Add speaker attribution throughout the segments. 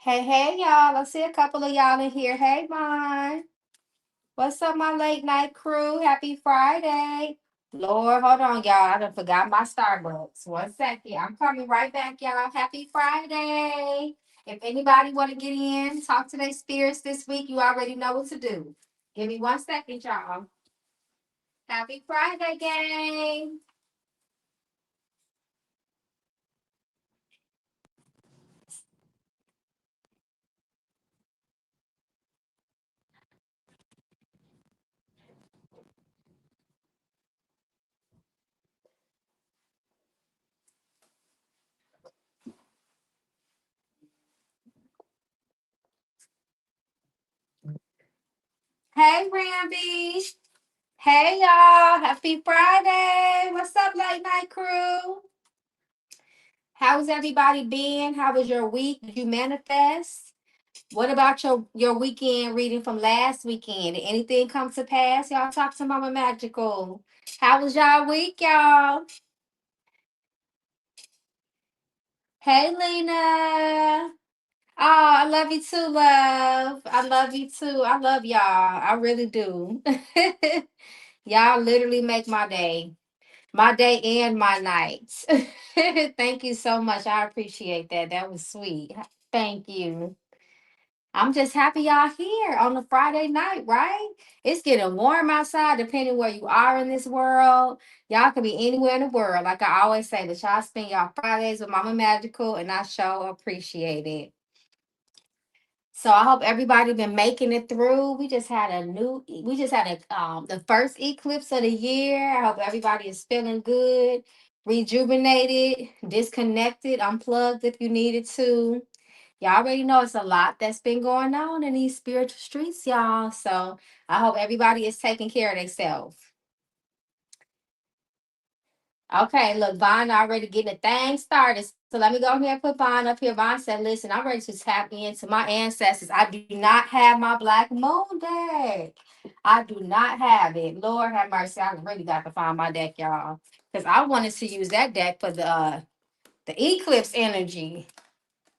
Speaker 1: Hey, hey, y'all. I see a couple of y'all in here. Hey, Vaughn. What's up, my late night crew? Happy Friday. Lord, hold on, y'all. I done forgot my Starbucks. 1 second. I'm coming right back, y'all. Happy Friday. If anybody want to get in, talk to their spirits this week, you already know what to do. Give me 1 second, y'all. Happy Friday, gang. Hey, Ramby. Hey, y'all. Happy Friday. What's up, late night crew? How's everybody been? How was your week? Did you manifest? What about your weekend reading from last weekend? Did anything come to pass? Y'all talk to Mama Magical. How was y'all week, y'all? Hey, Lena. Oh, I love you too, love. I love you too. I love y'all. I really do. Y'all literally make my day and my night. Thank you so much. I appreciate that. That was sweet. Thank you. I'm just happy y'all here on a Friday night, right? It's getting warm outside, depending where you are in this world. Y'all could be anywhere in the world. Like I always say, that y'all spend y'all Fridays with Mama Magical, and I sure appreciate it. So I hope everybody been making it through. We just had the first eclipse of the year. I hope everybody is feeling good, rejuvenated, disconnected, unplugged if you needed to. Y'all already know it's a lot that's been going on in these spiritual streets, y'all. So I hope everybody is taking care of themselves. Okay, look, Vaughn already getting the thing started. So let me go ahead and put Vaughn up here. Vaughn said, listen, I'm ready to tap into my ancestors. I do not have my Black Moon deck. I do not have it. Lord have mercy. I really got to find my deck, y'all. Because I wanted to use that deck for the eclipse energy.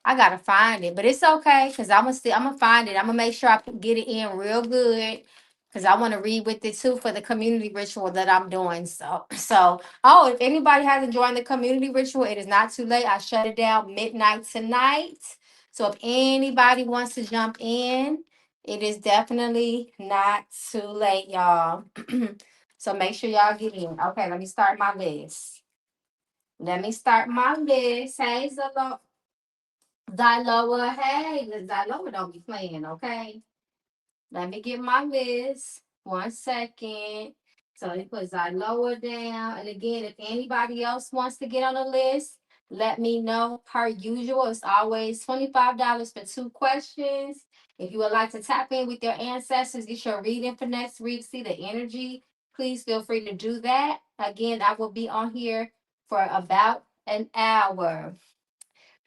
Speaker 1: I gotta find it, but it's okay because I'm gonna find it. I'm gonna make sure get it in real good because I want to read with it too for the community ritual that I'm doing. Oh, if anybody hasn't joined the community ritual, it is not too late. I shut it down midnight tonight. So if anybody wants to jump in, it is definitely not too late, y'all. So make sure y'all get in. Okay, let me start my list. Let me start my list. Hey, Zalo. Zyloa, hey, the Zyloa don't be playing, okay? Let me get my list. 1 second. So they put Zyloa down. And again, if anybody else wants to get on the list, let me know. Per usual, it's always $25 for 2 questions. If you would like to tap in with your ancestors, get your reading for next week, see the energy, please feel free to do that. Again, I will be on here for about an hour.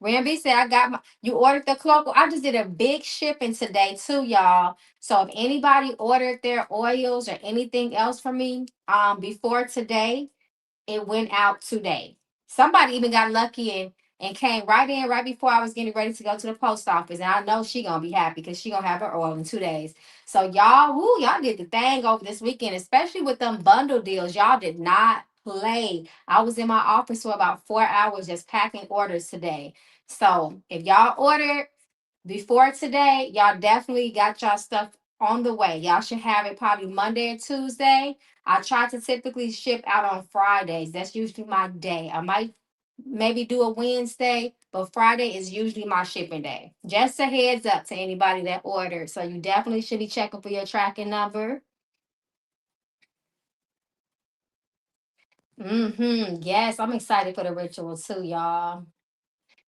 Speaker 1: Ramby said, I got you ordered the cloak. I just did a big shipping today too, y'all. So if anybody ordered their oils or anything else from me before today, it went out today. Somebody even got lucky and came right in right before I was getting ready to go to the post office. And I know she gonna be happy because she gonna have her oil in 2 days. So y'all, woo, y'all did the thing over this weekend, especially with them bundle deals. Y'all did not play. I was in my office for about 4 hours just packing orders today. So if y'all ordered before today, y'all definitely got y'all stuff on the way. Y'all should have it probably Monday or Tuesday. I try to typically ship out on Fridays. That's usually my day. I might maybe do a Wednesday, but Friday is usually my shipping day. Just a heads up to anybody that ordered. So you definitely should be checking for your tracking number. Yes, I'm excited for the ritual too, y'all.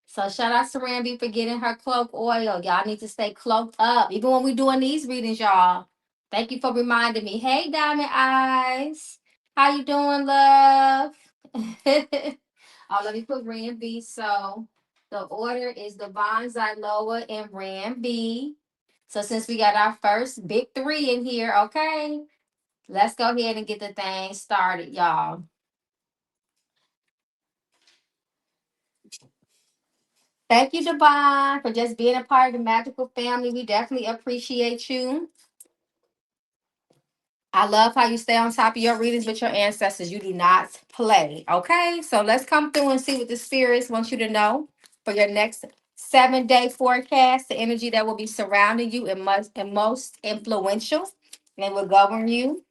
Speaker 1: So shout out to Ramby for getting her cloak oil. Y'all need to stay cloaked up, even when we doing these readings, y'all. Thank you for reminding me. Hey, Diamond Eyes, how you doing, love? Oh, let me put Ramby. So the order is Devon, Zyloa, and Ramby. So since we got our first big three in here, okay, let's go ahead and get the thing started, y'all. Thank you, Devon, for just being a part of the magical family. We definitely appreciate you. I love how you stay on top of your readings with your ancestors. You do not play. Okay. So let's come through and see what the spirits want you to know for your next 7-day forecast. The energy that will be surrounding you and most influential and will govern you.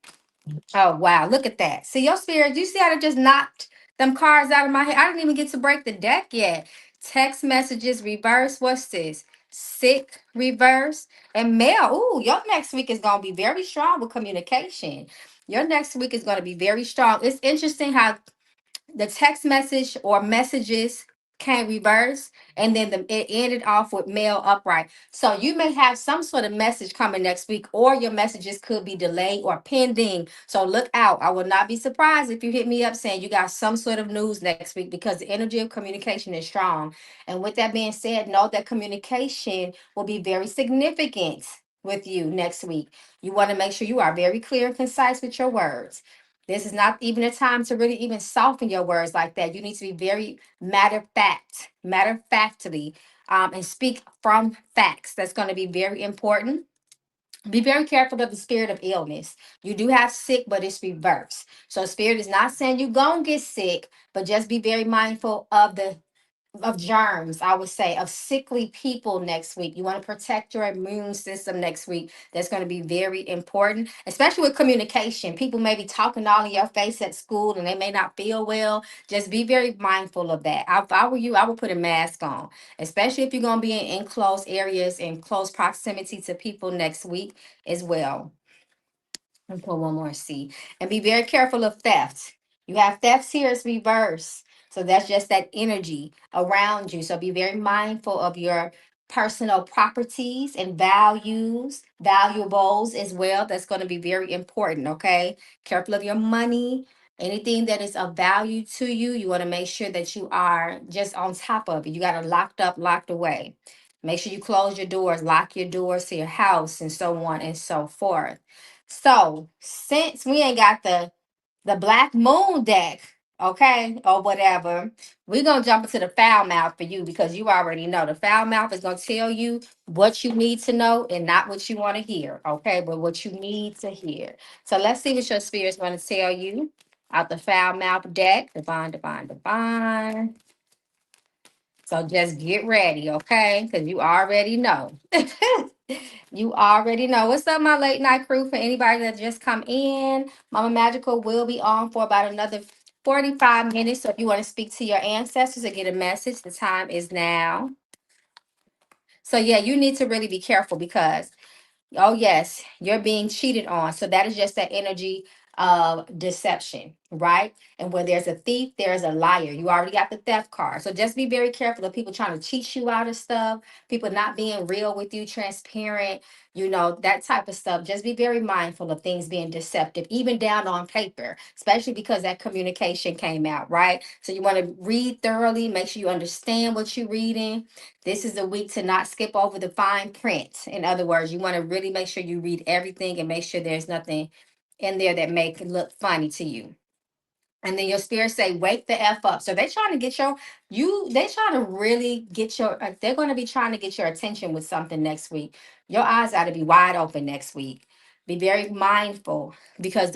Speaker 1: Oh wow, look at that. See your spirit, you see how they just knocked them cards out of my head? I didn't even get to break the deck yet. Text messages reverse. What's this? Sick reverse. And mail. Ooh, your next week is gonna be very strong with communication. Your next week is gonna be very strong. It's interesting how the text message or messages came reverse and then it ended off with mail upright. So you may have some sort of message coming next week, or your messages could be delayed or pending. So look out. I will not be surprised if you hit me up saying you got some sort of news next week, because the energy of communication is strong. And with that being said, know that communication will be very significant with you next week. You want to make sure you are very clear and concise with your words. This is not even a time to really even soften your words like that. You need to be very matter of factly, and speak from facts. That's going to be very important. Be very careful of the spirit of illness. You do have sick, but it's reverse. So spirit is not saying you gonna get sick, but just be very mindful of germs, I would say, of sickly people next week. You want to protect your immune system next week. That's going to be very important, especially with communication. People may be talking all in your face at school and they may not feel well. Just be very mindful of that. If I were you, I would put a mask on, especially if you're going to be in enclosed areas in close proximity to people next week as well. Let's put one more C. And be very careful of theft. You have thefts here, it's reverse. So that's just that energy around you. So be very mindful of your personal properties and valuables as well. That's going to be very important. Okay. Careful of your money. Anything that is of value to you, you want to make sure that you are just on top of it. You got it locked up, locked away. Make sure you close your doors, lock your doors to your house, and so on and so forth. So since we ain't got the black moon deck, okay, or whatever, we're gonna jump into the foul mouth for you, because you already know the foul mouth is gonna tell you what you need to know and not what you want to hear, okay, but what you need to hear. So let's see what your spirit's gonna tell you out the foul mouth deck. Divine, divine, divine. So just get ready, okay? Because you already know. You already know. What's up, my late night crew? For anybody that just come in, Mama Magical will be on for about another 45 minutes. So if you want to speak to your ancestors or get a message, the time is now. So yeah, you need to really be careful, because oh, yes, you're being cheated on. So that is just that energy of deception, right? And where there's a thief, there's a liar. You already got the theft card. So just be very careful of people trying to cheat you out of stuff, people not being real with you, transparent, that type of stuff. Just be very mindful of things being deceptive, even down on paper, especially because that communication came out, right? So you want to read thoroughly, make sure you understand what you're reading. This is a week to not skip over the fine print. In other words, you want to really make sure you read everything and make sure there's nothing in there that make it look funny to you. And then your spirit say, wake the F up. So they're trying to get they trying to really get they're going to be trying to get your attention with something next week. Your eyes got to be wide open next week. Be very mindful, because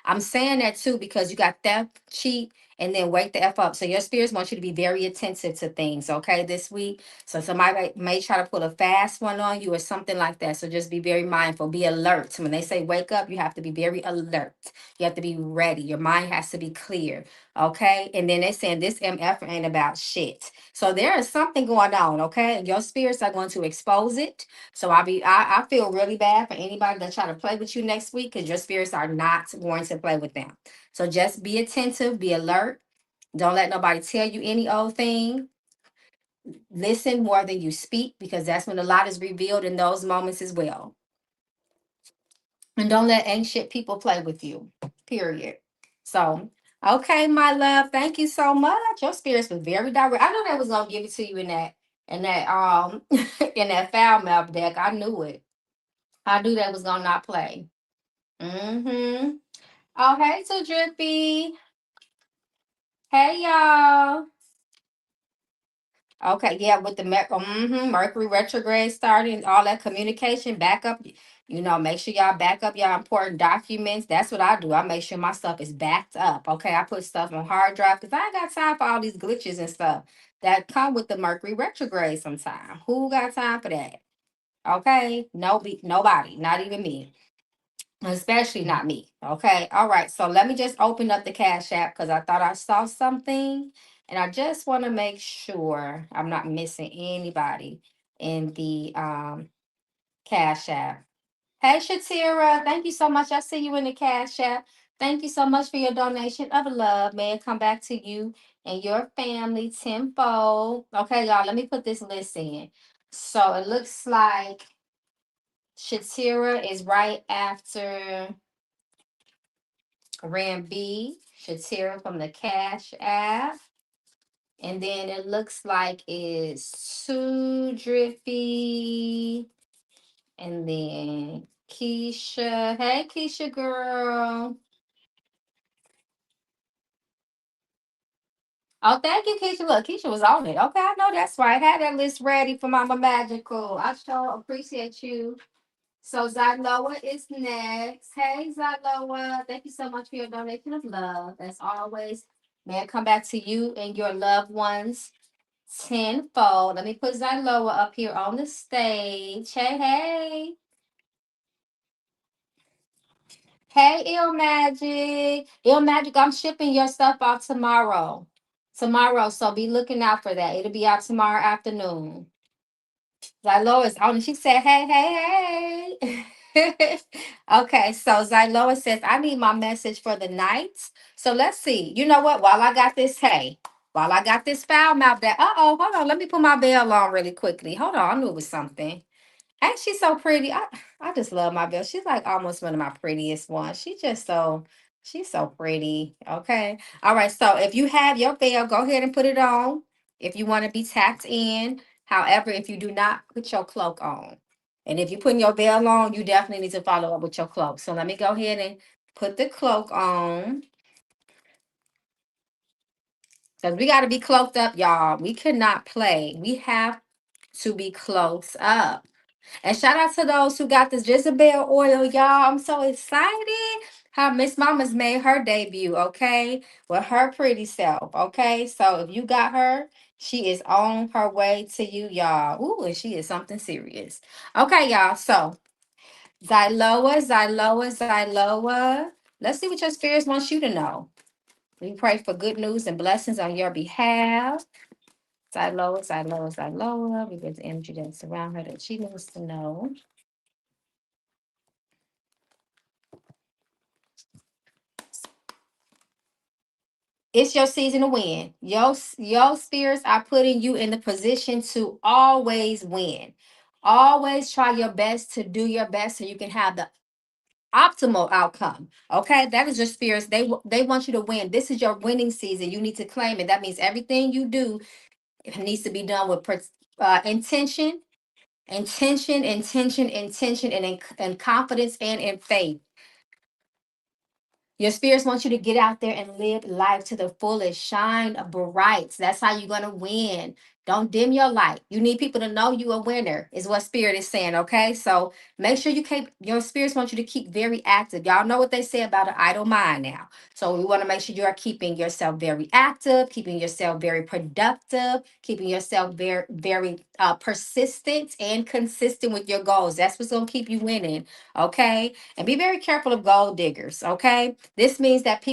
Speaker 1: I'm saying that too, because you got theft, cheat, and then wake the F up. So your spirits want you to be very attentive to things, okay, this week. So somebody may try to pull a fast one on you or something like that. So just be very mindful, be alert. When they say wake up, you have to be very alert. You have to be ready. Your mind has to be clear. Okay. And then they're saying this MF ain't about shit. So there is something going on. Okay. And your spirits are going to expose it. So I feel really bad for anybody that try to play with you next week, because your spirits are not going to play with them. So just be attentive, be alert. Don't let nobody tell you any old thing. Listen more than you speak, because that's when a lot is revealed in those moments as well. And don't let ancient people play with you, period. So, okay, my love, thank you so much. Your spirits was very direct. I knew they was gonna give it to you in that in that foul mouth deck. I knew it. I knew that was gonna not play. Mm-hmm. Oh, hey, so drippy. Hey, y'all. Okay, yeah, with the Mercury retrograde starting, all that communication, backup, make sure y'all back up y'all important documents. That's what I do. I make sure my stuff is backed up. Okay, I put stuff on hard drive because I ain't got time for all these glitches and stuff that come with the Mercury retrograde sometime. Who got time for that? Okay, nobody, not even me. Especially not me. Okay. All right. So let me just open up the Cash App because I thought I saw something. And I just want to make sure I'm not missing anybody in the Cash App. Hey Shatira, thank you so much. I see you in the Cash App. Thank you so much for your donation of love. May it come back to you and your family tenfold. Okay, y'all, let me put this list in. So it looks like Shatira is right after Ram B, Shatira from the Cash App. And then it looks like it's Too Drippy. And then Keisha. Hey, Keisha girl. Oh, thank you, Keisha. Look, Keisha was on it. Okay, I know that's right. I had that list ready for Mama Magical. I sure appreciate you. So Zyloa is next. Hey Zyloa, thank you so much for your donation of love. As always, may I come back to you and your loved ones tenfold. Let me put Zyloa up here on the stage. Hey, hey. Hey, Ill Magic. Ill Magic, I'm shipping your stuff out tomorrow. Tomorrow, so be looking out for that. It'll be out tomorrow afternoon. Zyloa is on. She said, hey, hey, hey. Okay, so Zyloa says, I need my message for the night. So let's see. You know what? While I got this foul mouth that, hold on. Let me put my bell on really quickly. Hold on. I knew it was something. Ain't she so pretty? I just love my bell. She's like almost one of my prettiest ones. She's so pretty. Okay. All right. So if you have your bell, go ahead and put it on. If you want to be tapped in. However, if you do not, put your cloak on. And if you're putting your bell on, you definitely need to follow up with your cloak. So let me go ahead and put the cloak on. Because we got to be cloaked up, y'all. We cannot play. We have to be close up. And shout out to those who got this Jezebel oil, y'all. I'm so excited how Miss Mama's made her debut, okay, with her pretty self, okay. So if you got her, she is on her way to you, y'all. Ooh, and she is something serious. Okay, y'all. So Zyloa. Let's see what your spirits wants you to know. We pray for good news and blessings on your behalf. Zyloa. We get the energy that's around her that she needs to know. It's your season to win. Your spirits are putting you in the position to always win. Always try your best to do your best so you can have the optimal outcome. Okay, that is your spirits. They want you to win. This is your winning season. You need to claim it. That means everything you do, it needs to be done with intention, and confidence and in faith. Your spirits want you to get out there and live life to the fullest. Shine bright. That's how you're going to win. Don't dim your light. You need people to know you a winner, is what spirit is saying. Okay. So make sure you keep your spirits want you to keep very active. Y'all know what they say about an idle mind now. So we want to make sure you are keeping yourself very active, keeping yourself very productive, keeping yourself very, very persistent and consistent with your goals. That's what's going to keep you winning. Okay. And be very careful of gold diggers. Okay. This means that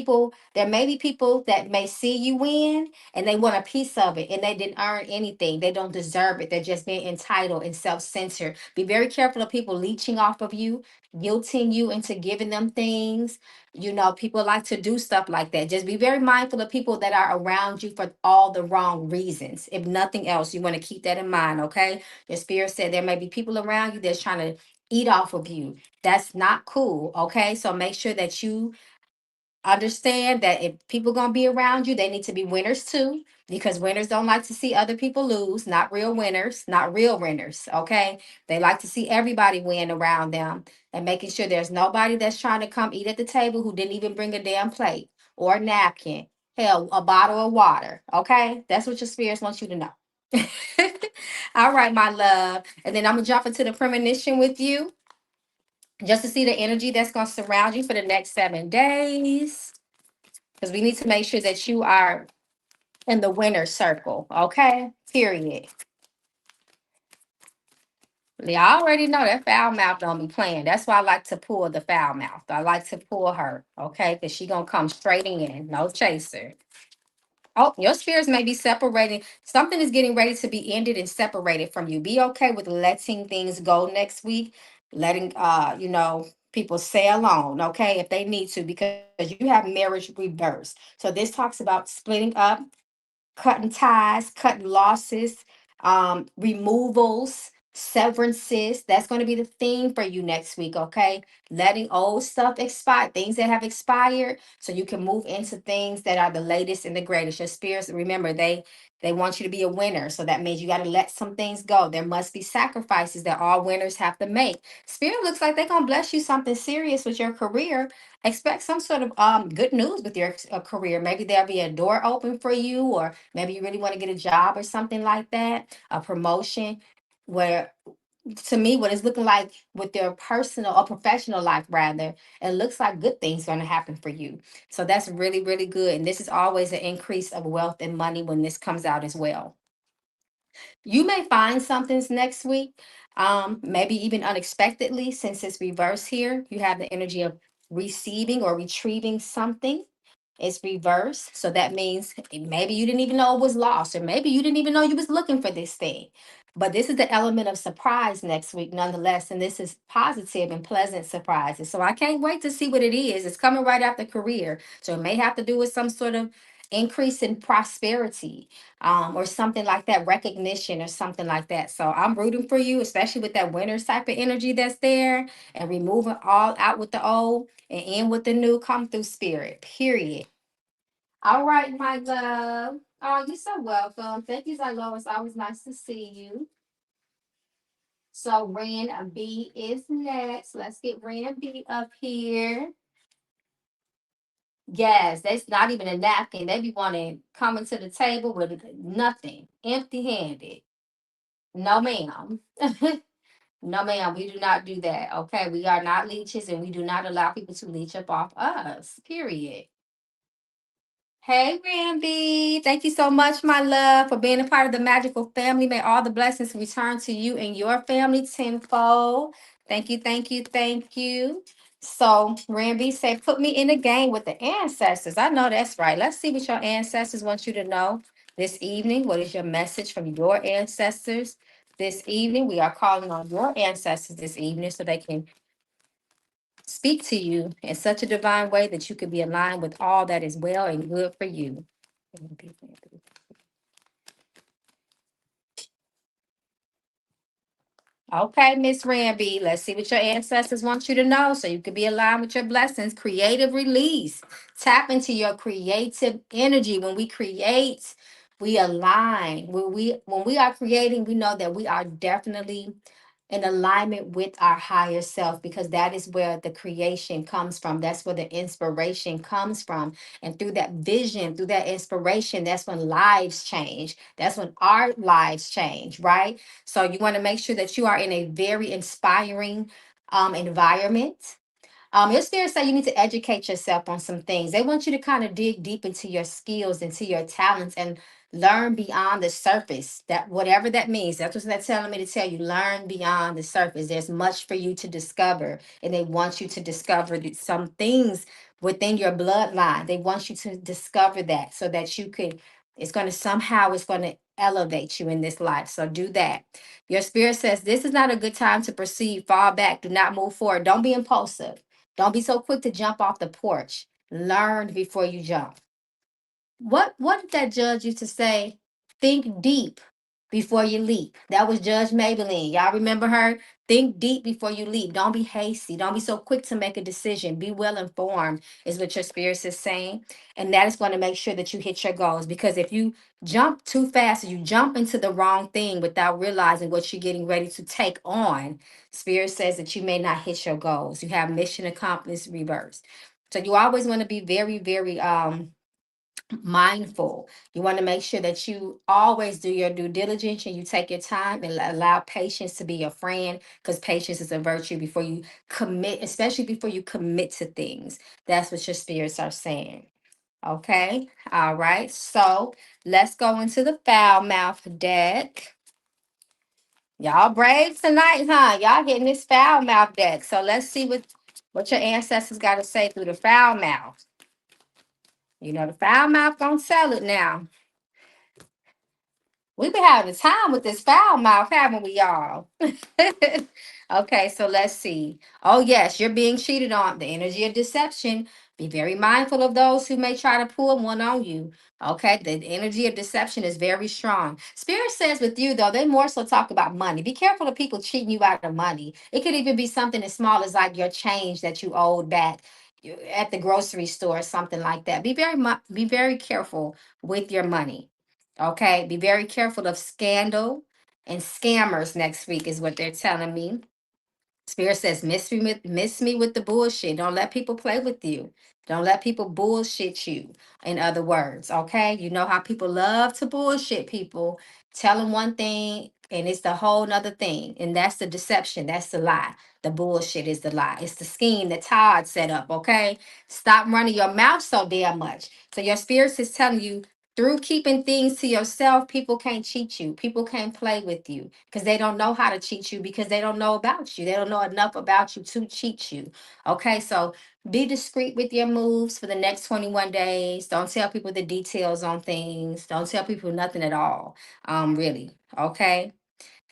Speaker 1: there may be people that may see you win and they want a piece of it and they didn't earn anything. They don't deserve it. They're just being entitled and self-centered. Be very careful of people leeching off of you, guilting you into giving them things. People like to do stuff like that. Just be very mindful of people that are around you for all the wrong reasons. If nothing else, you want to keep that in mind, okay? Your spirit said there may be people around you that's trying to eat off of you. That's not cool, okay? So make sure that you understand that if people gonna be around you, they need to be winners too, because winners don't like to see other people lose. Not real winners, not real winners. Okay, they like to see everybody win around them, and making sure there's nobody that's trying to come eat at the table who didn't even bring a damn plate or a napkin. Hell, a bottle of water. Okay, that's what your spirits want you to know. All right, my love. And then I'm gonna jump into the premonition with you just to see the energy that's gonna surround you for the next 7 days. Because we need to make sure that you are in the winner circle. Okay. Period. Yeah, I already know that foul mouth don't be playing. That's why I like to pull the foul mouth. I like to pull her, okay? Because she gonna come straight in, no chaser. Oh, your spirits may be separating. Something is getting ready to be ended and separated from you. Be okay with letting things go next week, letting people sail on, okay, if they need to, because you have marriage reversed. So this talks about splitting up, cutting ties, cutting losses, removals, severances. That's going to be the theme for you next week, okay? Letting old stuff expire, things that have expired, so you can move into things that are the latest and the greatest. Your spirits, remember, they want you to be a winner. So that means you got to let some things go. There must be sacrifices that all winners have to make. Spirit looks like they're gonna bless you something serious with your career. Expect some sort of good news with your career. Maybe there'll be a door open for you, or maybe you really want to get a job or something like that, a promotion. Where to me, what it's looking like with their personal or professional life, rather, it looks like good things going to happen for you. So that's really, really good. And this is always an increase of wealth and money when this comes out as well. You may find something next week, maybe even unexpectedly, since it's reverse here. You have the energy of receiving or retrieving something. It's reversed. So that means maybe you didn't even know it was lost, or maybe you didn't even know you was looking for this thing. But this is the element of surprise next week, nonetheless. And this is positive and pleasant surprises. So I can't wait to see what it is. It's coming right after career. So it may have to do with some sort of increase in prosperity, or something like that, recognition or something like that. So I'm rooting for you, especially with that winter type of energy that's there, and removing all out with the old and in with the new. Come through, spirit, period. All right, my love. Oh, you're so welcome. Thank you, Zylo. It's always nice to see you. So Ran B is next. Let's get Ran B up here. Yes, that's not even a napkin. They be wanting coming to the table with nothing, empty handed. No, ma'am. No, ma'am, we do not do that. Okay, we are not leeches, and we do not allow people to leech up off us. Period. Hey, Ramby. Thank you so much, my love, for being a part of the magical family. May all the blessings return to you and your family tenfold. Thank you, thank you, thank you. So, Ramby said, put me in the game with the ancestors. I know that's right. Let's see what your ancestors want you to know this evening. What is your message from your ancestors this evening? We are calling on your ancestors this evening so they can speak to you in such a divine way that you could be aligned with all that is well and good for you. Okay, Miss Ramby, let's see what your ancestors want you to know so you can be aligned with your blessings. Creative release. Tap into your creative energy. When we create, we align. When we are creating, we know that we are definitely in alignment with our higher self, because that is where the creation comes from. That's where the inspiration comes from. And through that vision, through that inspiration, that's when lives change. That's when our lives change, right? So you want to make sure that you are in a very inspiring environment. Your spirit say you need to educate yourself on some things. They want you to kind of dig deep into your skills, into your talents, and learn beyond the surface. That whatever that means. That's what they're telling me to tell you. Learn beyond the surface. There's much for you to discover, and they want you to discover some things within your bloodline. They want you to discover that so that you could. It's going to elevate you in this life. So do that. Your spirit says this is not a good time to proceed. Fall back. Do not move forward. Don't be impulsive. Don't be so quick to jump off the porch. Learn before you jump. What did that judge used to say? Think deep before you leap. That was Judge Maybelline. Y'all remember her? Think deep before you leap. Don't be hasty. Don't be so quick to make a decision. Be well informed, is what your spirit is saying. And that is going to make sure that you hit your goals. Because if you jump too fast, you jump into the wrong thing without realizing what you're getting ready to take on. Spirit says that you may not hit your goals. You have mission accomplished reverse. So you always want to be very, very mindful. You want to make sure that you always do your due diligence and you take your time and allow patience to be your friend, because patience is a virtue before you commit, especially before you commit to things. That's what your spirits are saying. Okay. All right. So let's go into the foul mouth deck. Y'all brave tonight, huh? Y'all getting this foul mouth deck. So let's see what your ancestors got to say through the foul mouth. You know, the foul mouth gonna sell it now. We've been having a time with this foul mouth, haven't we, y'all? Okay, so let's see. Oh, yes, you're being cheated on. The energy of deception. Be very mindful of those who may try to pull one on you. Okay, the energy of deception is very strong. Spirit says with you, though, they more so talk about money. Be careful of people cheating you out of money. It could even be something as small as like your change that you owed back at the grocery store, something like that. Be very careful with your money. Okay, be very careful of scandal and scammers next week, is what they're telling me. Spirit says, miss me with the bullshit. Don't let people play with you. Don't let people bullshit you. In other words, okay? You know how people love to bullshit people. Tell them one thing and it's the whole nother thing. And that's the deception. That's the lie. The bullshit is the lie. It's the scheme that Todd set up, okay? Stop running your mouth so damn much. So your spirits is telling you, through keeping things to yourself, people can't cheat you. People can't play with you because they don't know how to cheat you, because they don't know about you. They don't know enough about you to cheat you. Okay, so be discreet with your moves for the next 21 days. Don't tell people the details on things. Don't tell people nothing at all. Really. Okay.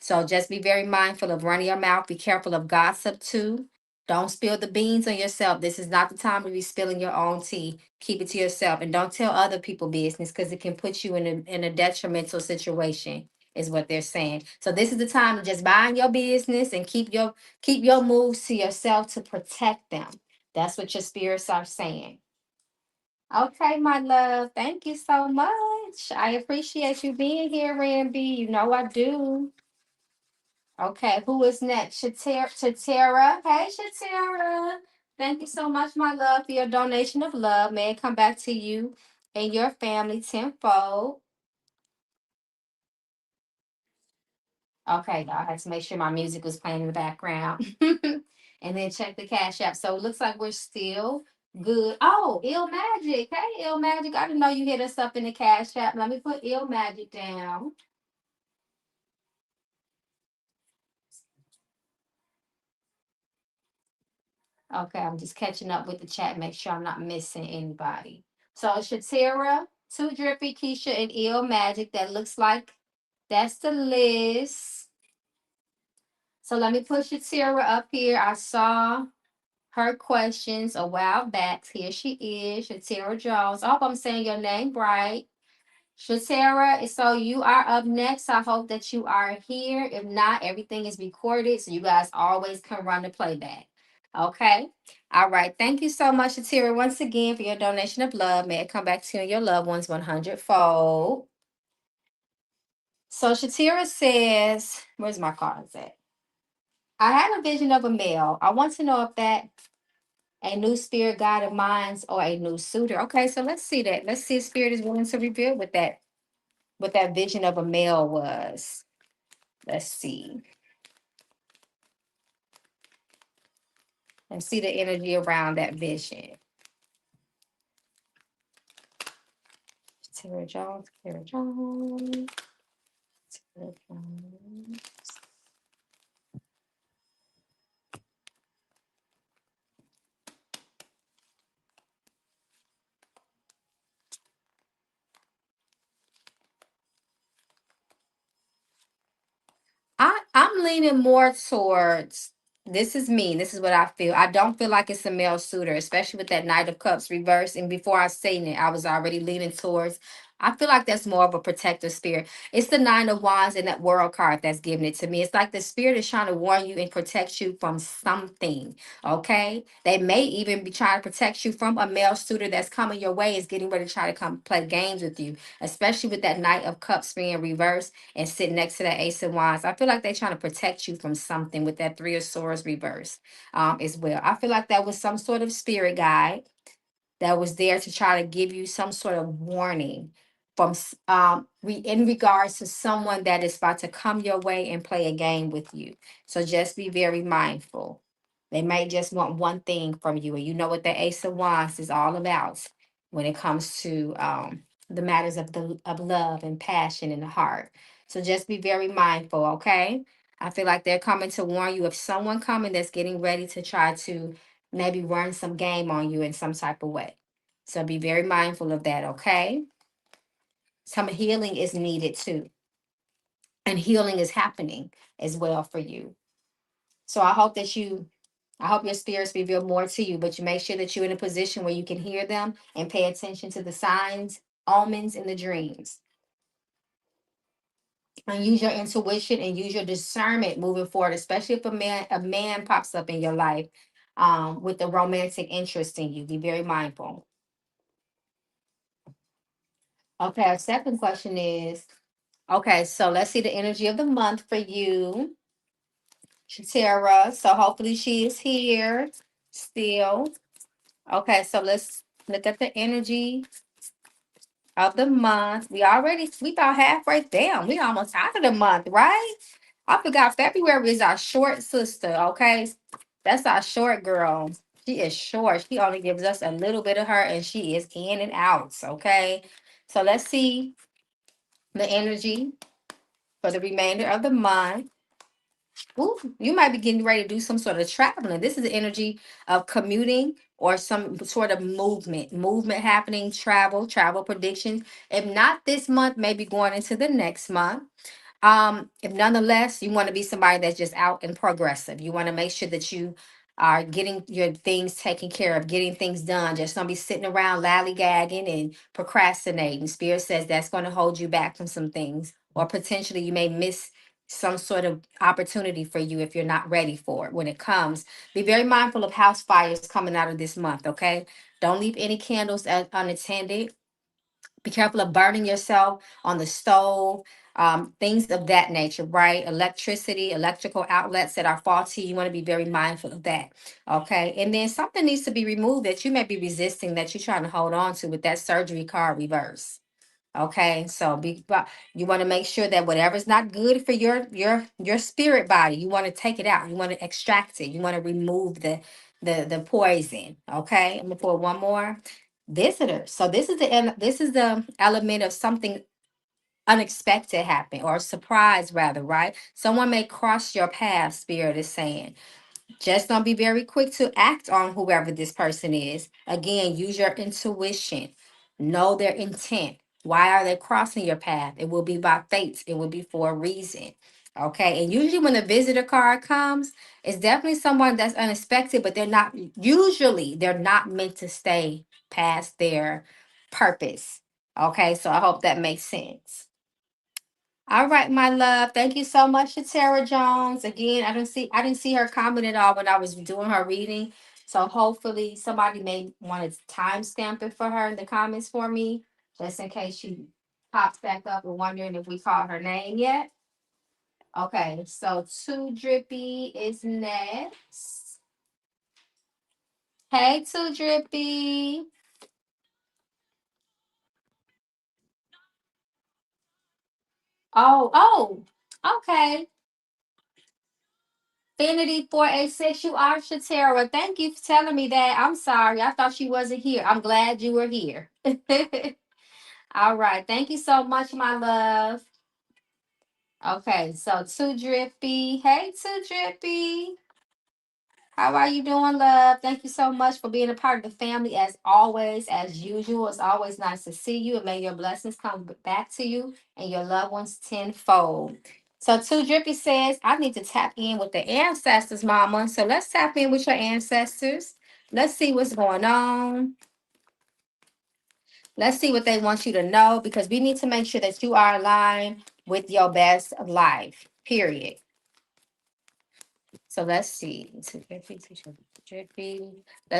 Speaker 1: So just be very mindful of running your mouth. Be careful of gossip too. Don't spill the beans on yourself. This is not the time to be spilling your own tea. Keep it to yourself and don't tell other people business, because it can put you in a detrimental situation, is what they're saying. So this is the time to just mind your business and keep your moves to yourself to protect them. That's what your spirits are saying. Okay, my love. Thank you so much. I appreciate you being here, Randy. You know I do. Okay, who is next? Shatera. Hey, Shatera. Thank you so much, my love, for your donation of love. May it come back to you and your family tenfold. Okay, y'all, I had to make sure my music was playing in the background. And then check the cash app. So it looks like we're still good. Oh, Ill Magic. Hey, Ill Magic. I didn't know you hit us up in the cash app. Let me put Ill Magic down. Okay, I'm just catching up with the chat, make sure I'm not missing anybody. So Shatira, Too Drippy, Keisha, and Ill Magic. That looks like that's the list. So let me put Shatira up here. I saw her questions a while back. Here she is, Shatira Jones. I hope I'm saying your name right. Shatera, so you are up next. I hope that you are here. If not, everything is recorded, so you guys always can run the playback. Okay. All right. Thank you so much, Shatera, once again for your donation of love. May it come back to you and your loved ones 100-fold. So Shatera says, where's my cards at? I had a vision of a male. I want to know if that a new spirit guide of mine or a new suitor. Okay, so let's see that. Let's see if spirit is willing to reveal what that vision of a male was. Let's see. And see the energy around that vision. Tara Jones, Tara Jones, Tara Jones. I'm leaning more towards, this is me. This is what I feel. I don't feel like it's a male suitor, especially with that Knight of Cups reverse. And before I seen it, I was already leaning towards. I feel like that's more of a protective spirit. It's the Nine of Wands and that World card that's giving it to me. It's like the spirit is trying to warn you and protect you from something. Okay, they may even be trying to protect you from a male suitor that's coming your way, is getting ready to try to come play games with you, especially with that Knight of Cups being reversed and sit next to that Ace of Wands. I feel like they're trying to protect you from something with that Three of Swords reverse as well. I feel like that was some sort of spirit guide that was there to try to give you some sort of warning from in regards to someone that is about to come your way and play a game with you. So just be very mindful. They may just want one thing from you, and you know what the Ace of Wands is all about when it comes to the matters of love and passion in the heart. So just be very mindful, okay? I feel like they're coming to warn you of someone coming that's getting ready to try to maybe run some game on you in some type of way. So be very mindful of that, okay? Some healing is needed too. And healing is happening as well for you. So I hope your spirits reveal more to you, but you make sure that you're in a position where you can hear them and pay attention to the signs, omens, and the dreams. And use your intuition and use your discernment moving forward, especially if a man pops up in your life with a romantic interest in you. Be very mindful. Okay, our second question is, okay, so let's see the energy of the month for you, Shatera. So hopefully she is here still. Okay, so let's look at the energy of the month. We about halfway down. We almost out of the month, right? I forgot February is our short sister, okay? That's our short girl. She is short. She only gives us a little bit of her and she is in and out, okay? So let's see the energy for the remainder of the month. Ooh, you might be getting ready to do some sort of traveling. This is the energy of commuting or some sort of movement happening, travel predictions. If not this month, maybe going into the next month. If nonetheless, you want to be somebody that's just out and progressive. You want to make sure that you are getting your things taken care of, getting things done. Just don't be sitting around lollygagging and procrastinating. Spirit says that's going to hold you back from some things, or potentially you may miss some sort of opportunity for you if you're not ready for it when it comes. Be very mindful of house fires coming out of this month, okay? Don't leave any candles unattended. Be careful of burning yourself on the stove, things of that nature, right? Electricity, electrical outlets that are faulty. You want to be very mindful of that. Okay. And then something needs to be removed that you may be resisting that you're trying to hold on to with that surgery card reverse. Okay, so you want to make sure that whatever's not good for your spirit body, you want to take it out. You want to extract it. You want to remove the poison. Okay, I'm gonna pour one more. Visitors. So this is the element of something unexpected happen or surprise rather, right? Someone may cross your path. Spirit is saying. Just don't be very quick to act on whoever this person is. Again, use your intuition. Know their intent. Why are they crossing your path? It will be by fate. It will be for a reason. Okay. And usually when a visitor card comes, it's definitely someone that's unexpected, but they're not meant to stay past their purpose. Okay. So I hope that makes sense. All right, my love. Thank you so much to Tara Jones. Again, I didn't see her comment at all when I was doing her reading. So hopefully somebody may want to timestamp it for her in the comments for me, just in case she pops back up and wondering if we called her name yet. Okay, so Too Drippy is next. Hey, Too Drippy. Oh, okay. Infinity 486, you are Shatera. Thank you for telling me that. I'm sorry. I thought she wasn't here. I'm glad you were here. All right. Thank you so much, my love. Okay, so Too Drippy. Hey, Too Drippy. How are you doing, love? Thank you so much for being a part of the family as always, as usual. It's always nice to see you, and may your blessings come back to you and your loved ones tenfold. So, Two Drippy says, I need to tap in with the ancestors, Mama. So, let's tap in with your ancestors. Let's see what's going on. Let's see what they want you to know because we need to make sure that you are aligned with your best life, period. So let's see. Let's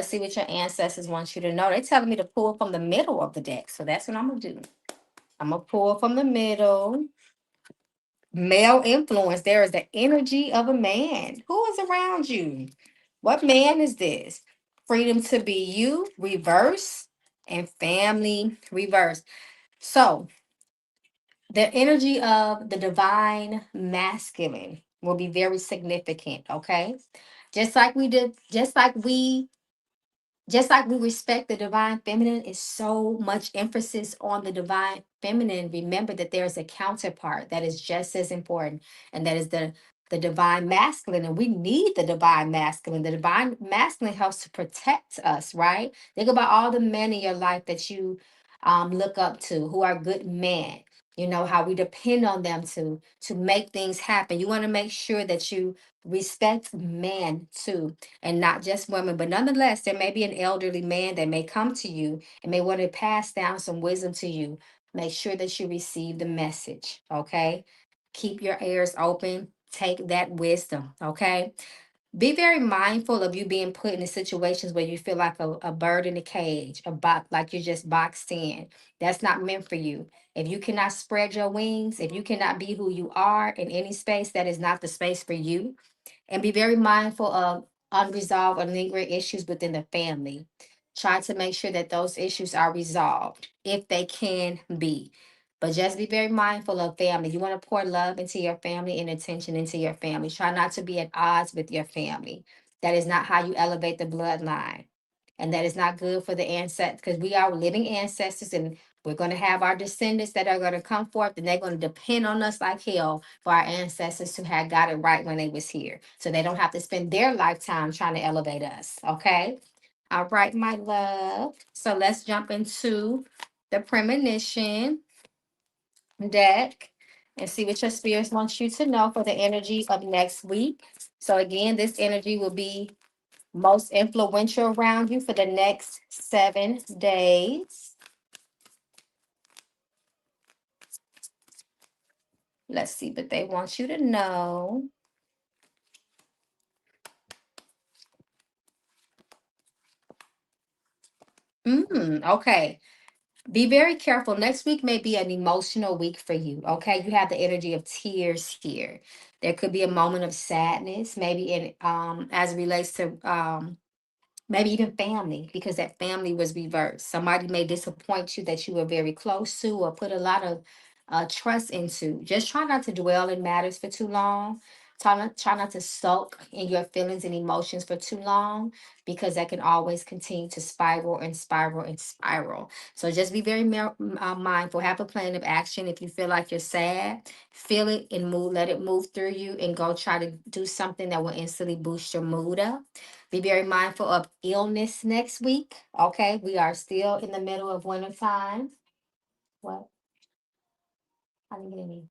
Speaker 1: see what your ancestors want you to know. They're telling me to pull from the middle of the deck. So that's what I'm going to do. I'm going to pull from the middle. Male influence. There is the energy of a man. Who is around you? What man is this? Freedom to be you, reverse. and family reverse. So the energy of the divine masculine will be very significant, okay? Just like we did, just like we respect the divine feminine, is so much emphasis on the divine feminine. Remember that there's a counterpart that is just as important, and that is the divine masculine. And we need the divine masculine. The divine masculine helps to protect us, right? Think about all the men in your life that you look up to, who are good men. You know how we depend on them to make things happen. You want to make sure that you respect men too, and not just women. But nonetheless, there may be an elderly man that may come to you and may want to pass down some wisdom to you. Make sure that you receive the message, okay? Keep your ears open. Take that wisdom, okay? Be very mindful of you being put in situations where you feel like a bird in a cage, a box, like you're just boxed in. That's not meant for you. If you cannot spread your wings, if you cannot be who you are in any space, that is not the space for you. And be very mindful of unresolved or lingering issues within the family. Try to make sure that those issues are resolved if they can be. But just be very mindful of family. You want to pour love into your family and attention into your family. Try not to be at odds with your family. That is not how you elevate the bloodline. And that is not good for the ancestors, because we are living ancestors, and we're going to have our descendants that are going to come forth, and they're going to depend on us like hell for our ancestors to have got it right when they was here. So they don't have to spend their lifetime trying to elevate us. Okay. All right, my love. So let's jump into the premonition deck and see what your spirits want you to know for the energy of next week. So again, this energy will be most influential around you for the next 7 days. Let's see what they want you to know. Okay. Be very careful. Next week may be an emotional week for you. Okay. You have the energy of tears here. There could be a moment of sadness, maybe in as it relates to maybe even family, because that family was reversed. Somebody may disappoint you that you were very close to or put a lot of trust into. Just try not to dwell in matters for too long. Try not to sulk in your feelings and emotions for too long, because that can always continue to spiral and spiral and spiral. So just be very mindful. Have a plan of action. If you feel like you're sad, feel it and move. Let it move through you, and go try to do something that will instantly boost your mood up. Be very mindful of illness next week. Okay, we are still in the middle of winter time. What? I didn't get any.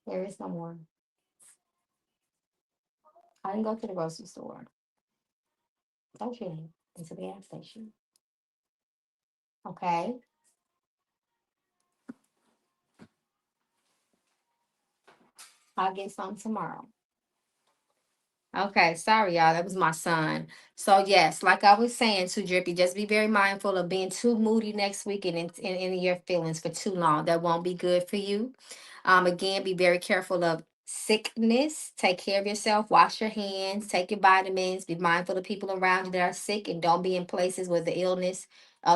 Speaker 1: There is no more. I didn't go to the grocery store. Don't you? It's a gas station. Okay, I'll get some tomorrow. Okay, sorry, y'all. That was my son. So yes, like I was saying, too drippy. Just be very mindful of being too moody next week and in your feelings for too long. That won't be good for you. Again, be very careful of sickness. Take care of yourself. Wash your hands. Take your vitamins. Be mindful of people around you that are sick, and don't be in places where the illness,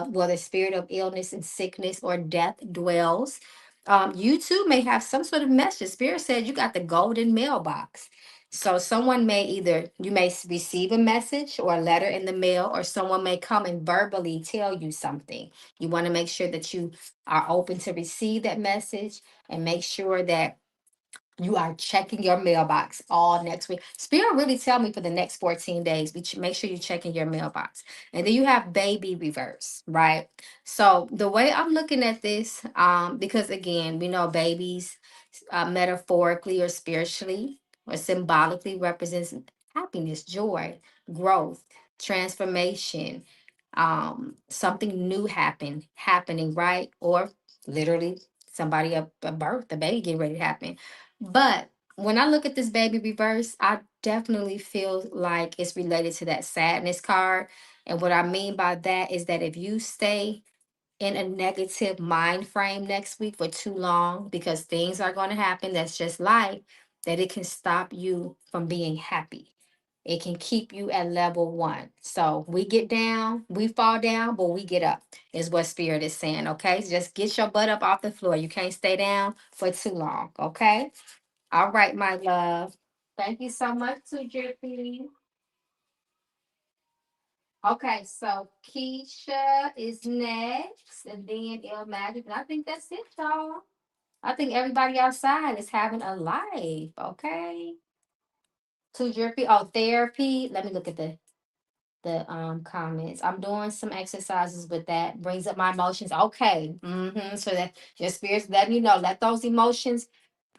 Speaker 1: where the spirit of illness and sickness or death dwells. You too may have some sort of message. Spirit said you got the golden mailbox. So someone may either you may receive a message or a letter in the mail, or someone may come and verbally tell you something. You want to make sure that you are open to receive that message, and make sure that you are checking your mailbox all next week. Spirit really tell me for the next 14 days, make sure you're checking your mailbox. And then you have baby reverse, right? So the way I'm looking at this, because again, we know babies metaphorically or spiritually or symbolically represents happiness, joy, growth, transformation, something new happening, right? Or literally somebody a birth, a baby getting ready to happen. But when I look at this baby reverse, I definitely feel like it's related to that sadness card. And what I mean by that is that if you stay in a negative mind frame next week for too long, because things are going to happen, that's just life, that it can stop you from being happy. It can keep you at level one. So we get down, we fall down, but we get up, is what Spirit is saying. Okay. Just get your butt up off the floor. You can't stay down for too long. Okay. All right, my love. Thank you so much, Sujipi. Okay, so Keisha is next, and then Il Magic. And I think that's it, y'all. I think everybody outside is having a life. Okay. Sujipi. Oh, therapy. Let me look at the comments. I'm doing some exercises with that. Brings up my emotions. Okay. So that your spirit's letting you know. Let those emotions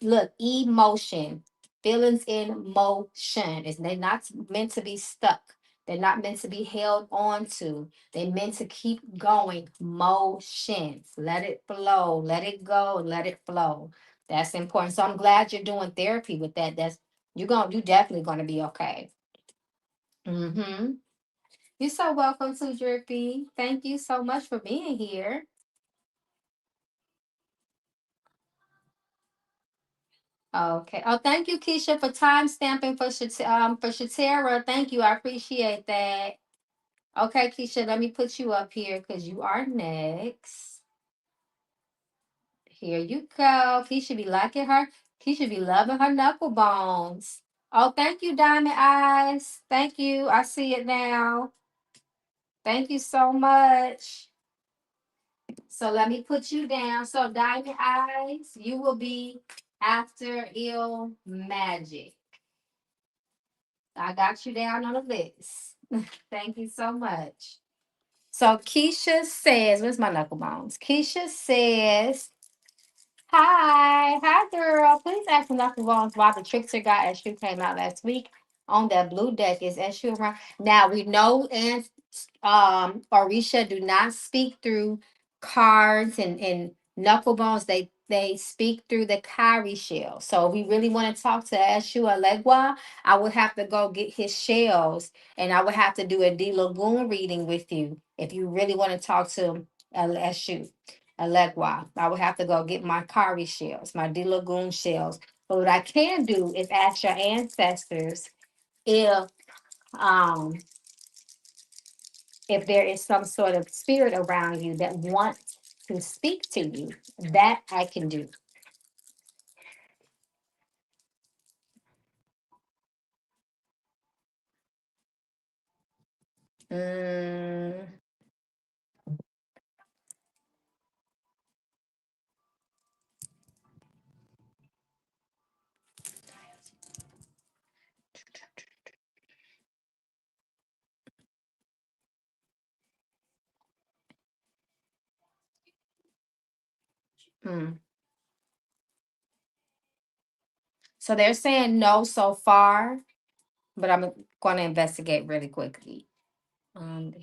Speaker 1: look, emotion, feelings in motion. Is they're not meant to be stuck. They're not meant to be held on to. They're meant to keep going. Motion. Let it flow. Let it go. Let it flow. That's important. So I'm glad you're doing therapy with that. You definitely gonna be okay. Mm-hmm. You're so welcome to Drippy. Thank you so much for being here. Okay. Oh, thank you, Keisha, for time stamping for Shatera. Thank you. I appreciate that. Okay, Keisha, let me put you up here because you are next. Here you go. Keisha be liking her. Keisha be loving her knuckle bones. Oh, thank you, Diamond Eyes. Thank you. I see it now. Thank you so much. So let me put you down. So Diamond Eyes, you will be after Ill Magic. I got you down on the list. Thank you so much. So Keisha says, where's my knuckle bones? Keisha says, hi, girl. Please ask Knuckle Bones why the Trickster guy issue came out last week on that blue deck. Is issue around? Now we know, and Orisha do not speak through cards and Knuckle Bones. They speak through the Kari shell. So if we really want to talk to Eshu Alegua, I would have to go get his shells, and I would have to do a D Lagoon reading with you if you really want to talk to Eshu. Alegua. I would have to go get my Kari shells, my D Lagoon shells. But what I can do is ask your ancestors if um if there is some sort of spirit around you that wants to speak to you. That I can do. Mm, mm. So they're saying no so far, but I'm going to investigate really quickly. Um,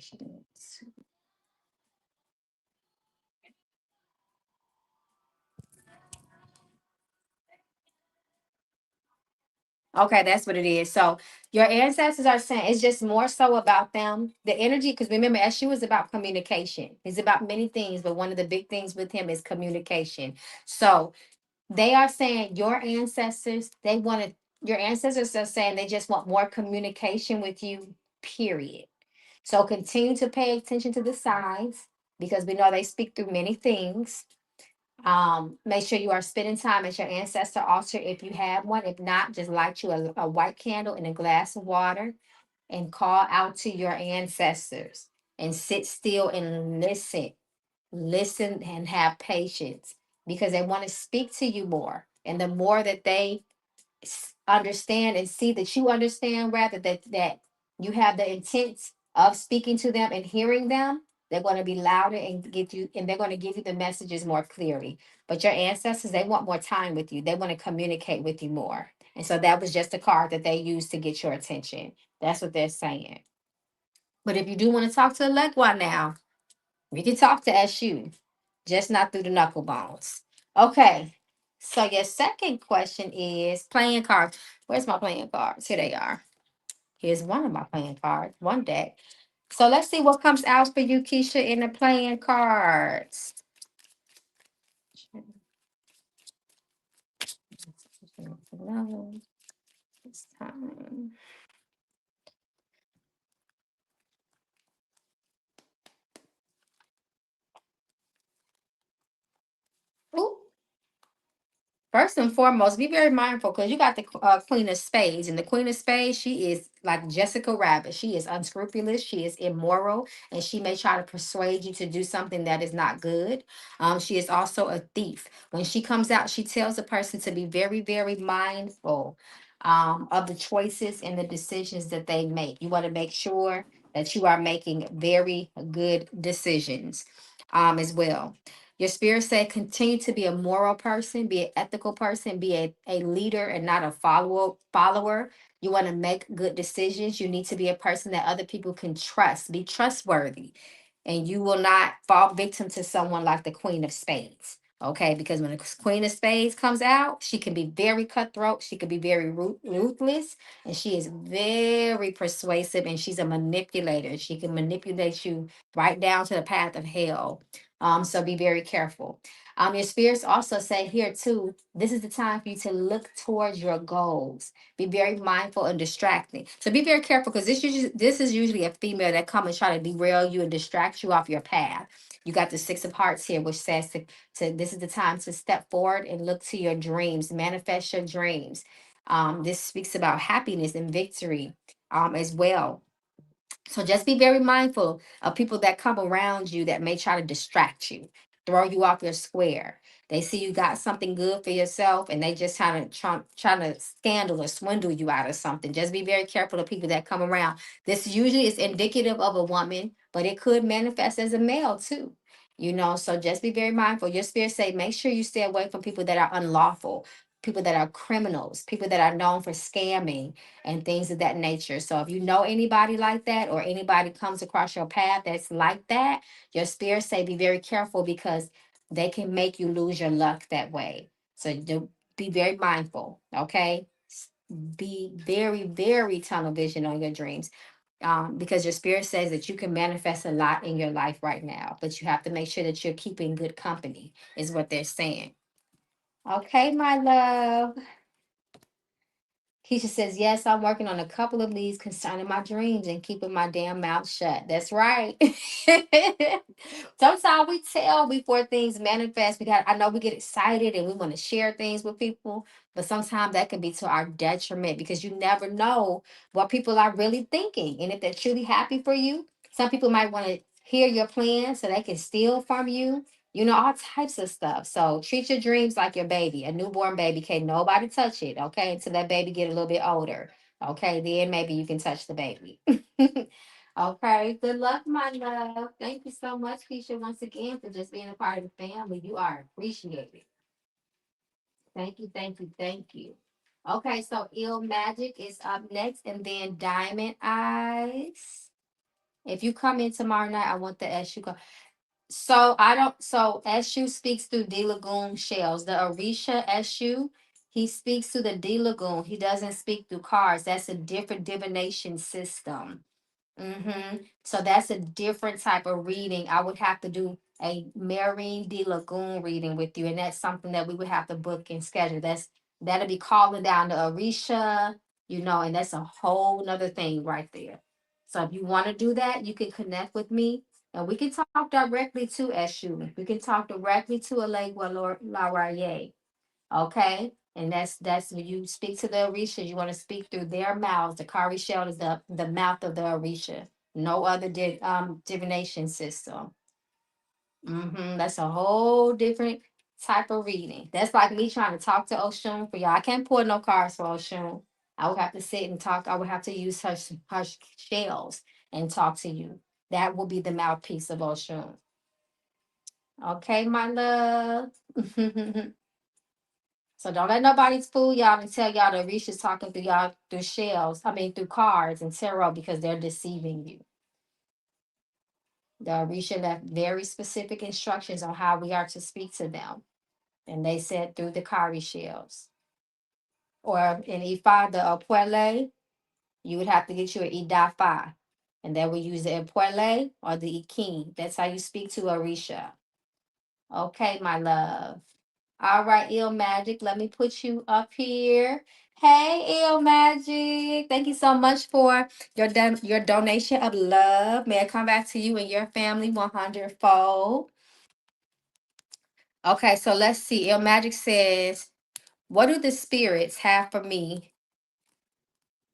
Speaker 1: Okay, that's what it is. So your ancestors are saying it's just more so about them, the energy. Because remember, Eshu is about communication. It's about many things, but one of the big things with him is communication. So they are saying your ancestors, they wanted your ancestors are saying they just want more communication with you, period. So continue to pay attention to the signs because we know they speak through many things. Make sure you are spending time at your ancestor altar if you have one. If not, just light you a white candle in a glass of water and call out to your ancestors and sit still and listen. Listen and have patience because they want to speak to you more. And the more that they understand and see that you understand, rather that you have the intent of speaking to them and hearing them, they're going to be louder and get you, and they're going to give you the messages more clearly. But your ancestors, they want more time with you. They want to communicate with you more. And so that was just a card that they used to get your attention. That's what they're saying. But if you do want to talk to Legua now, we can talk to SU, just not through the knuckle bones. Okay. So your second question is playing cards. Where's my playing cards? Here they are. Here's one of my playing cards, one deck. So let's see what comes out for you, Keisha, in the playing cards. This time. First and foremost, be very mindful because you got the Queen of Spades, and the Queen of Spades, she is like Jessica Rabbit. She is unscrupulous, she is immoral, and she may try to persuade you to do something that is not good. She is also a thief. When she comes out, she tells a person to be very, very mindful of the choices and the decisions that they make. You want to make sure that you are making very good decisions as well. Your spirit said continue to be a moral person, be an ethical person, be a leader and not a follower. You want to make good decisions. You need to be a person that other people can trust, be trustworthy. And you will not fall victim to someone like the Queen of Spades. Okay, because when the Queen of Spades comes out, she can be very cutthroat, she can be very ruthless, and she is very persuasive, and she's a manipulator. She can manipulate you right down to the path of hell. So be very careful. Your spirits also say here too, this is the time for you to look towards your goals. Be very mindful and distracting. So be very careful because this is usually a female that come and try to derail you and distract you off your path. You got the Six of Hearts here, which says to this is the time to step forward and look to your dreams, manifest your dreams. This speaks about happiness and victory as well. So just be very mindful of people that come around you that may try to distract you, throw you off your square. They see you got something good for yourself and they just trying to scandal or swindle you out of something. Just be very careful of people that come around. This usually is indicative of a woman, but it could manifest as a male too. So just be very mindful. Your spirit say make sure you stay away from people that are unlawful, people that are criminals, people that are known for scamming and things of that nature. So if you know anybody like that or anybody comes across your path that's like that, your spirit say be very careful because they can make you lose your luck that way. So be very mindful, okay? Be very, very tunnel vision on your dreams. Because your spirit says that you can manifest a lot in your life right now, but you have to make sure that you're keeping good company, is what they're saying. Okay, my love. Keisha says, yes, I'm working on a couple of leads concerning my dreams and keeping my damn mouth shut. That's right. Sometimes we tell before things manifest. I know we get excited and we want to share things with people, but sometimes that can be to our detriment because you never know what people are really thinking. And if they're truly happy for you, some people might want to hear your plan so they can steal from you, all types of stuff. So treat your dreams like your baby, a newborn baby. Can't nobody touch it, okay? Until that baby get a little bit older. Okay, then maybe you can touch the baby. Okay, good luck, my love. Thank you so much, Keisha, once again for just being a part of the family. You are appreciated. Thank you, thank you, thank you. Okay, so Ill Magic is up next, and then Diamond Eyes. If you come in tomorrow night, I want the S you go. So I don't. So Eshu speaks through D Lagoon shells. The Orisha Eshu, he speaks to the D Lagoon. He doesn't speak through cards. That's a different divination system. So that's a different type of reading. I would have to do a Marine de Lagoon reading with you, and that's something that we would have to book and schedule. That'll be calling down the Orisha, and that's a whole nother thing right there. So if you want to do that, you can connect with me, and we can talk directly to Eshu. We can talk directly to Alegua Laraye. Okay. And that's when you speak to the Orisha, you want to speak through their mouths. The Kari shell is the mouth of the Orisha. No other divination system. That's a whole different type of reading. That's like me trying to talk to Oshun for y'all. I can't pull no cards for Oshun. I would have to sit and talk. I would have to use her shells and talk to you. That will be the mouthpiece of Oshun. Okay, my love. So don't let nobody fool y'all and tell y'all that Risha's talking through y'all through shells. I mean through cards and tarot because they're deceiving you. The Risha left very specific instructions on how we are to speak to them. And they said through the Kari shells. Or in Ifa, the Puele, you would have to get you an Idafa. And then we use the Puele or the Ikin. That's how you speak to Orisha. Okay, my love. All right, Ill Magic, let me put you up here. Hey, Ill Magic. Thank you so much for your donation of love. May I come back to you and your family 100-fold. Okay, so let's see. Ill Magic says, What do the spirits have for me?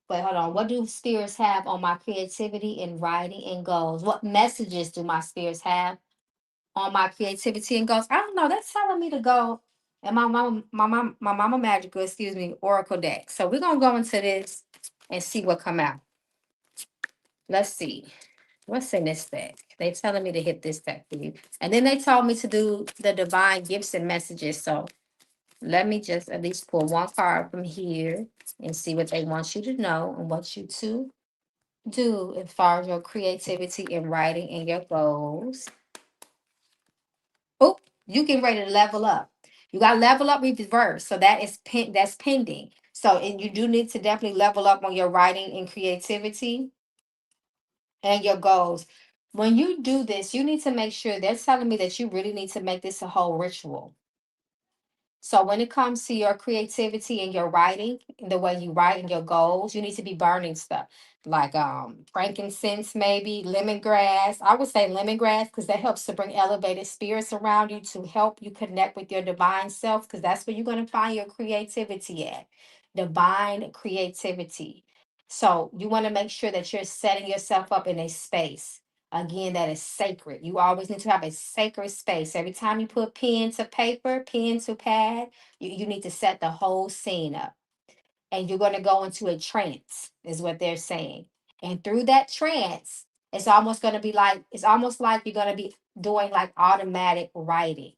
Speaker 1: Wait, hold on. What do spirits have on my creativity and writing and goals? What messages do my spirits have on my creativity and goals? I don't know. That's telling me to go. And my mama magical, excuse me, oracle deck. So we're gonna go into this and see what come out. Let's see. What's in this deck? They telling me to hit this deck for you. And then they told me to do the divine gifts and messages. So let me just at least pull one card from here and see what they want you to know and want you to do as far as your creativity and writing and your goals. Oh, you can ready to level up. You got level up reverse. So that is that's pending. So and you do need to definitely level up on your writing and creativity and your goals. When you do this, you need to make sure they're telling me that you really need to make this a whole ritual. So when it comes to your creativity and your writing, the way you write and your goals, you need to be burning stuff like frankincense, maybe lemongrass. I would say lemongrass because that helps to bring elevated spirits around you to help you connect with your divine self because that's where you're going to find your creativity at. Divine creativity. So you want to make sure that you're setting yourself up in a space again that is sacred. You always need to have a sacred space. Every time you put pen to paper, pen to pad, you need to set the whole scene up. And you're going to go into a trance, is what they're saying. And through that trance, it's almost going to be like, it's almost like you're going to be doing like automatic writing.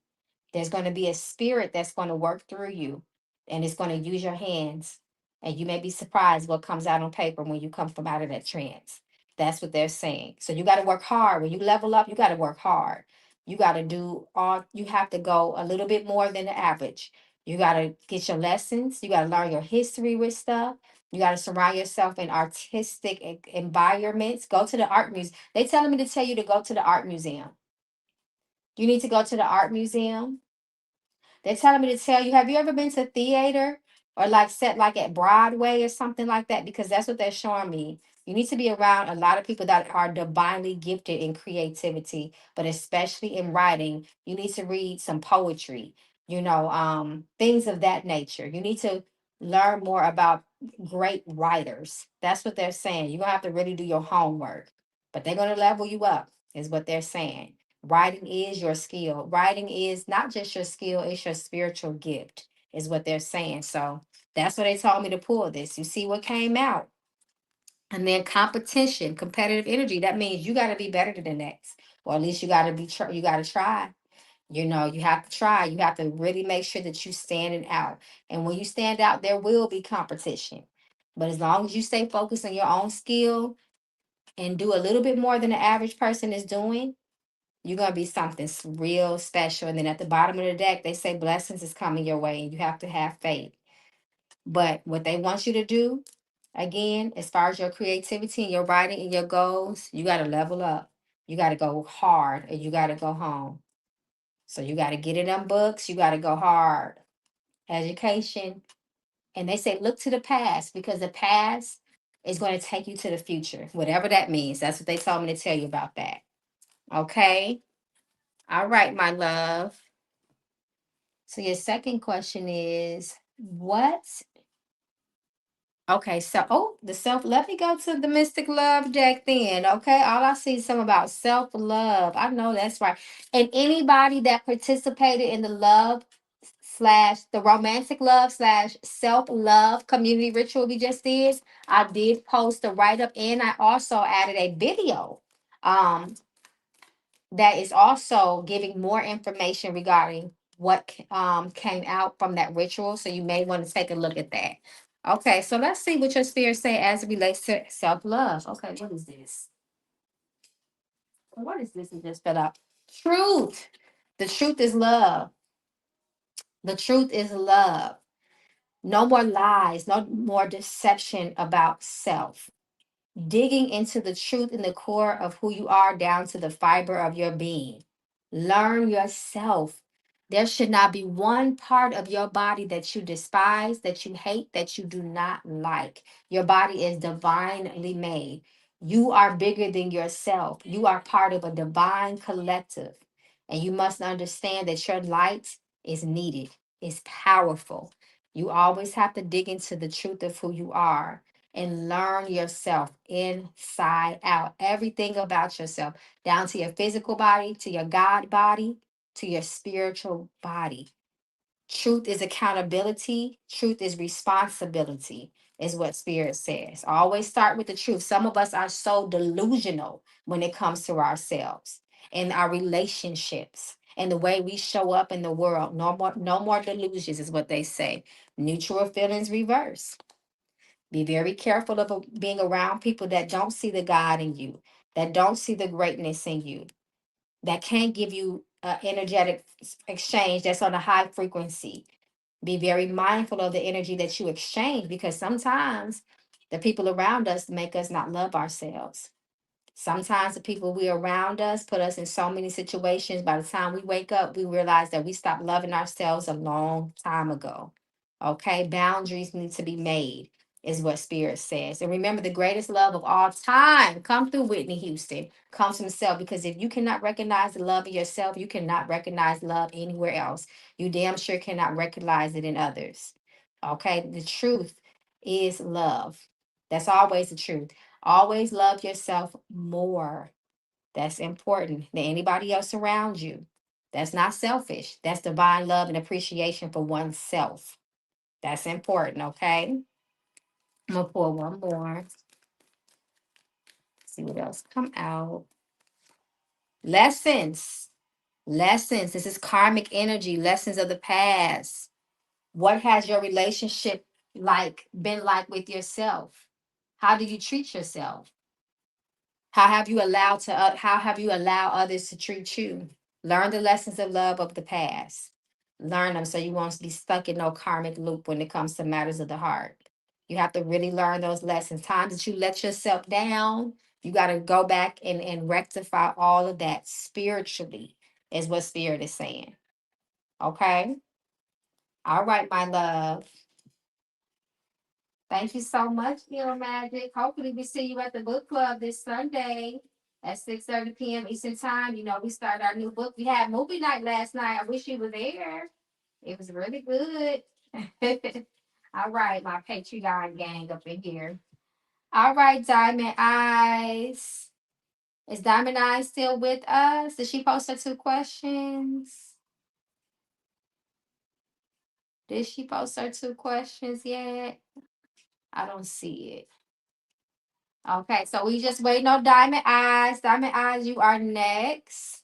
Speaker 1: There's going to be a spirit that's going to work through you and it's going to use your hands. And you may be surprised what comes out on paper when you come from out of that trance. That's what they're saying. So you got to work hard. When you level up, you got to work hard. You got to do all, you have to go a little bit more than the average. You got to get your lessons. You got to learn your history with stuff. You got to surround yourself in artistic environments. Go to the art museum. They telling me to tell you to go to the art museum. You need to go to the art museum. They're telling me to tell you, have you ever been to theater or like set like at Broadway or something like that? Because that's what they're showing me. You need to be around a lot of people that are divinely gifted in creativity, but especially in writing. You need to read some poetry, things of that nature. You need to learn more about great writers. That's what they're saying. You're gonna have to really do your homework, but they're gonna level you up, is what they're saying. Writing is your skill. Writing is not just your skill, it's your spiritual gift, is what they're saying. So that's what they told me to pull this. You see what came out. And then competition, competitive energy. That means you got to be better than the next, or at least you got to be. You got to try. You have to try. You have to really make sure that you standing out. And when you stand out, there will be competition. But as long as you stay focused on your own skill and do a little bit more than the average person is doing, you're gonna be something real special. And then at the bottom of the deck, they say blessings is coming your way, and you have to have faith. But what they want you to do, again, as far as your creativity and your writing and your goals, you gotta level up. You gotta go hard, and you gotta go home. So you gotta get in them books. You gotta go hard. Education, and they say look to the past because the past is going to take you to the future, whatever that means. That's what they told me to tell you about that. Okay. All right, my love. So your second question is what? Okay, so the self. Let me go to the Mystic Love deck then. Okay, all I see is something about self love. I know that's right. And anybody that participated in the love slash the romantic love slash self love community ritual we just did, I did post a write up and I also added a video. Um, that is also giving more information regarding what came out from that ritual. So you may want to take a look at that. Okay, so let's see what your spirit say as it relates to self-love. Okay, what is this? What is this that just fell out? Truth. The truth is love. The truth is love. No more lies, no more deception about self. Digging into the truth in the core of who you are down to the fiber of your being. Learn yourself. There should not be one part of your body that you despise, that you hate, that you do not like. Your body is divinely made. You are bigger than yourself. You are part of a divine collective. And you must understand that your light is needed, is powerful. You always have to dig into the truth of who you are and learn yourself inside out. Everything about yourself, down to your physical body, to your God body, to your spiritual body. Truth is accountability. Truth is responsibility, is what Spirit says. Always start with the truth. Some of us are so delusional when it comes to ourselves and our relationships and the way we show up in the world. No more delusions, is what they say. Neutral feelings reverse. Be very careful of being around people that don't see the God in you, that don't see the greatness in you, that can't give you energetic exchange that's on a high frequency. Be very mindful of the energy that you exchange, because sometimes the people around us make us not love ourselves. Sometimes the people we around us put us in so many situations. By the time we wake up, we realize that we stopped loving ourselves a long time ago. Okay, boundaries need to be made, is what Spirit says. And remember, the greatest love of all time come through Whitney Houston, comes from self. Because if you cannot recognize the love of yourself, you cannot recognize love anywhere else. You damn sure cannot recognize it in others. Okay, the truth is love. That's always the truth. Always love yourself more. That's important than anybody else around you. That's not selfish. That's divine love and appreciation for oneself. That's important, okay? I'm gonna pour one more. See what else come out. Lessons. Lessons. This is karmic energy, lessons of the past. What has your relationship been like with yourself? How do you treat yourself? How have you allowed others to treat you? Learn the lessons of love of the past. Learn them so you won't be stuck in no karmic loop when it comes to matters of the heart. You have to really learn those lessons. Times that you let yourself down, you got to go back and rectify all of that spiritually, is what Spirit is saying. Okay? All right, my love. Thank you so much, Heal Magic. Hopefully, we see you at the book club this Sunday at 6:30 p.m. Eastern Time. You know, we started our new book. We had movie night last night. I wish you were there. It was really good. All right, my Patreon gang up in here. All right, Diamond Eyes. Is Diamond Eyes still with us? Did she post her 2 questions? Did she post her 2 questions yet? I don't see it. Okay, so we just waiting on Diamond Eyes. Diamond Eyes, you are next.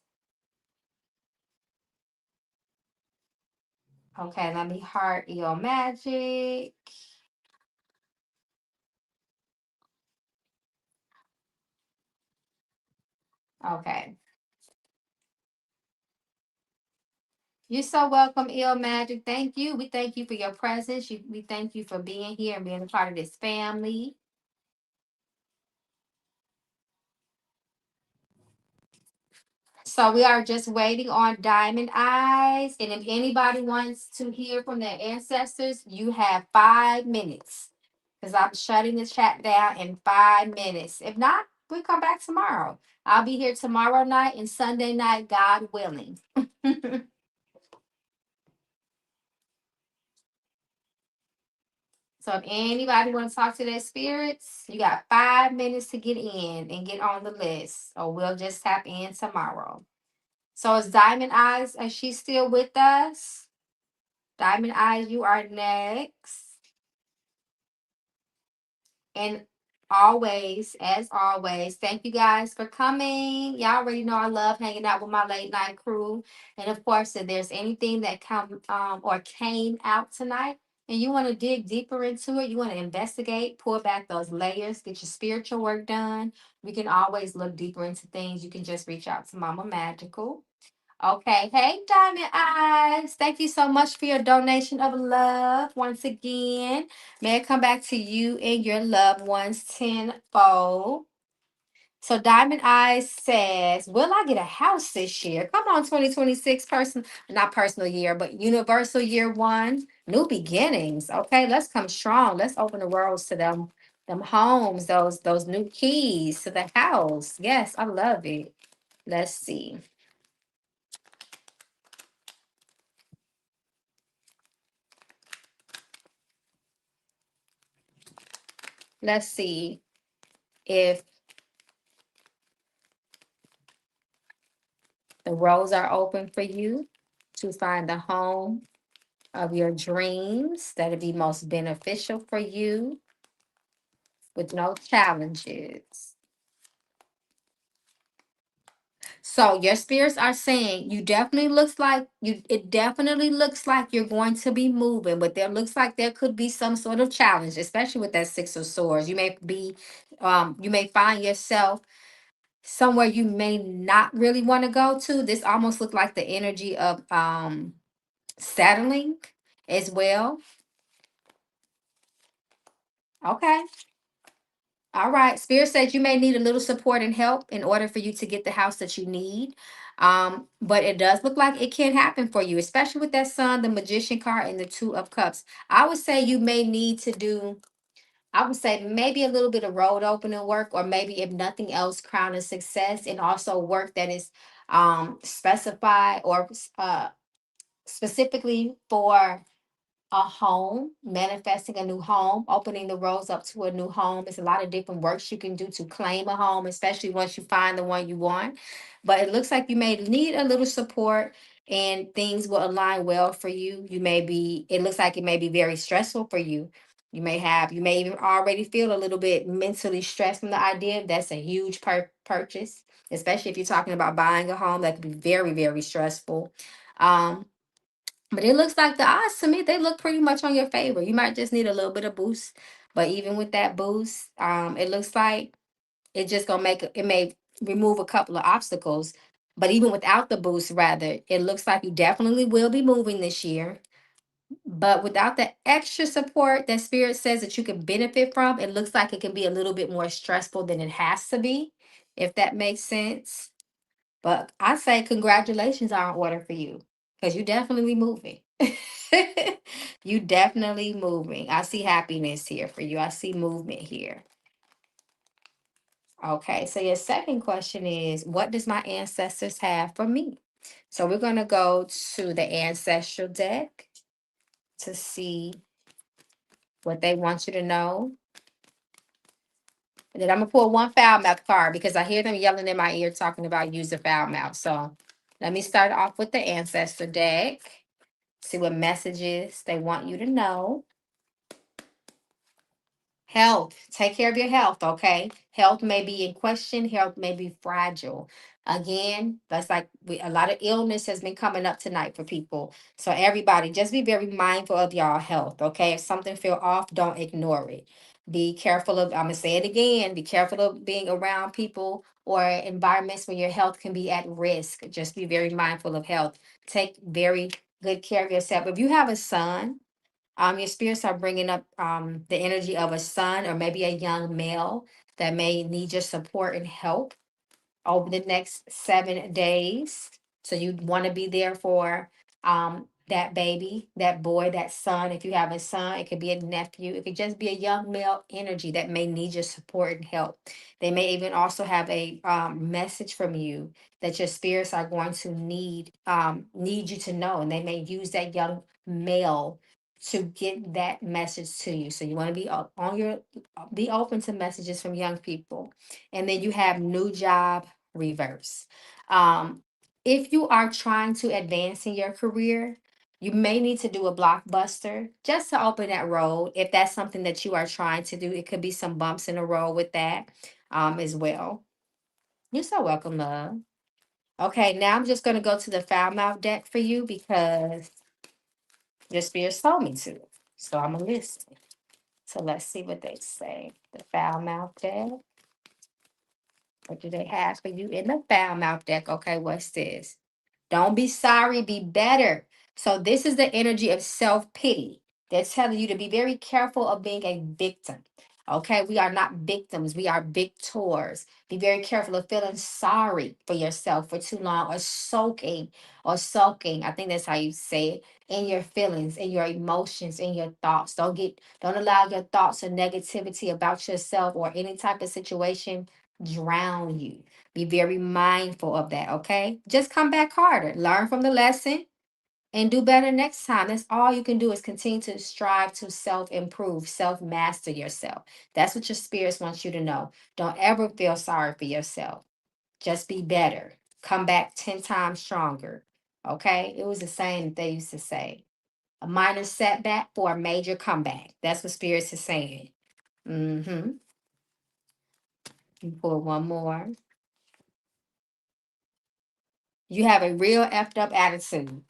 Speaker 1: Okay, let me heart your magic. Okay. You're so welcome, Ill Magic. Thank you. We thank you for your presence. We thank you for being here and being a part of this family. So we are just waiting on Diamond Eyes. And if anybody wants to hear from their ancestors, you have 5 minutes. Because I'm shutting the chat down in 5 minutes. If not, we'll come back tomorrow. I'll be here tomorrow night and Sunday night, God willing. So if anybody want to talk to their spirits, you got 5 minutes to get in and get on the list. Or we'll just tap in tomorrow. So is Diamond Eyes, is she still with us? Diamond Eyes, you are next. And always, as always, thank you guys for coming. Y'all already know I love hanging out with my late night crew. And of course, if there's anything that come or came out tonight and you want to dig deeper into it, you want to investigate, pull back those layers, get your spiritual work done, we can always look deeper into things. You can just reach out to Mama Magical. Okay. Hey, Diamond Eyes. Thank you so much for your donation of love once again. May it come back to you and your loved ones tenfold. So Diamond Eyes says, will I get a house this year? Come on, 2026 not personal year, but universal year one. New beginnings. Okay, let's come strong. Let's open the worlds to them homes, those new keys to the house. Yes, I love it. Let's see. Let's see if the roads are open for you to find the home of your dreams that'll be most beneficial for you with no challenges. So your spirits are saying you definitely looks like you it definitely looks like you're going to be moving, but there looks like there could be some sort of challenge, especially with that six of swords. You may find yourself somewhere you may not really want to go to. This almost looked like the energy of settling as well. Okay. All right. Spirit says you may need a little support and help in order for you to get the house that you need. But it does look like it can happen for you, especially with that sun, the magician card, and the two of cups. I would say you may need to do, I would say maybe a little bit of road opening work, or maybe if nothing else, crown of success, and also work that is specified or specifically for a home, manifesting a new home, opening the roads up to a new home. It's a lot of different works you can do to claim a home, especially once you find the one you want. But it looks like you may need a little support and things will align well for you. It looks like it may be very stressful for you. You may even already feel a little bit mentally stressed from the idea. That's a huge purchase, especially if you're talking about buying a home. That could be very, very stressful. Um, but it looks like the odds to me, they look pretty much on your favor. You might just need a little bit of boost. But even with that boost, it looks like it just gonna it may remove a couple of obstacles. But even without the boost, rather, it looks like you definitely will be moving this year. But without the extra support that spirit says that you can benefit from, it looks like it can be a little bit more stressful than it has to be, if that makes sense. But I say congratulations are in order for you because you definitely moving. You definitely moving. I see happiness here for you. I see movement here. Okay, so your second question is, what does my ancestors have for me? So we're going to go to the ancestral deck to see what they want you to know. And then I'm going to pull one foul mouth card because I hear them yelling in my ear talking about use the foul mouth. So let me start off with the ancestor deck. See what messages they want you to know. Health. Take care of your health, okay? Health may be in question, health may be fragile. Again, that's like a lot of illness has been coming up tonight for people. So everybody, just be very mindful of y'all health, okay? If something feel off, don't ignore it. Be careful of, I'm gonna say it again, be careful of being around people or environments where your health can be at risk. Just be very mindful of health. Take very good care of yourself. If you have a son, your spirits are bringing up the energy of a son or maybe a young male that may need your support and help over the next 7 days. So you want to be there for that baby, that boy, that son. If you have a son, it could be a nephew. It could just be a young male energy that may need your support and help. They may even also have a message from you that your spirits are going to need you to know, and they may use that young male to get that message to you. So you want to be on your be open to messages from young people. And then you have new job reverse. Um, if you are trying to advance in your career, you may need to do a blockbuster just to open that road. If that's something that you are trying to do, it could be some bumps in the road with that as well. You're so welcome, love. Okay, now I'm just going to go to the foul mouth deck for you because your spirits told me to. So I'm going to listen. So let's see what they say. The foul mouth deck. What do they have for you in the foul mouth deck? Okay, what's this? Don't be sorry, be better. So this is the energy of self-pity. They're telling you to be very careful of being a victim. Okay, we are not victims, we are victors. Be very careful of feeling sorry for yourself for too long, or soaking or sulking. I think that's how you say it, in your feelings, in your emotions, in your thoughts. Don't allow your thoughts or negativity about yourself or any type of situation drown you. Be very mindful of that, okay? Just come back harder. Learn from the lesson. and do better next time. That's all you can do is continue to strive to self improve, self master yourself. That's what your spirits wants you to know. Don't ever feel sorry for yourself. Just be better. Come back 10 times stronger. Okay? It was a saying that they used to say. A minor setback for a major comeback. That's what spirits is saying. Mm-hmm. You pull one more. You have a real effed up attitude.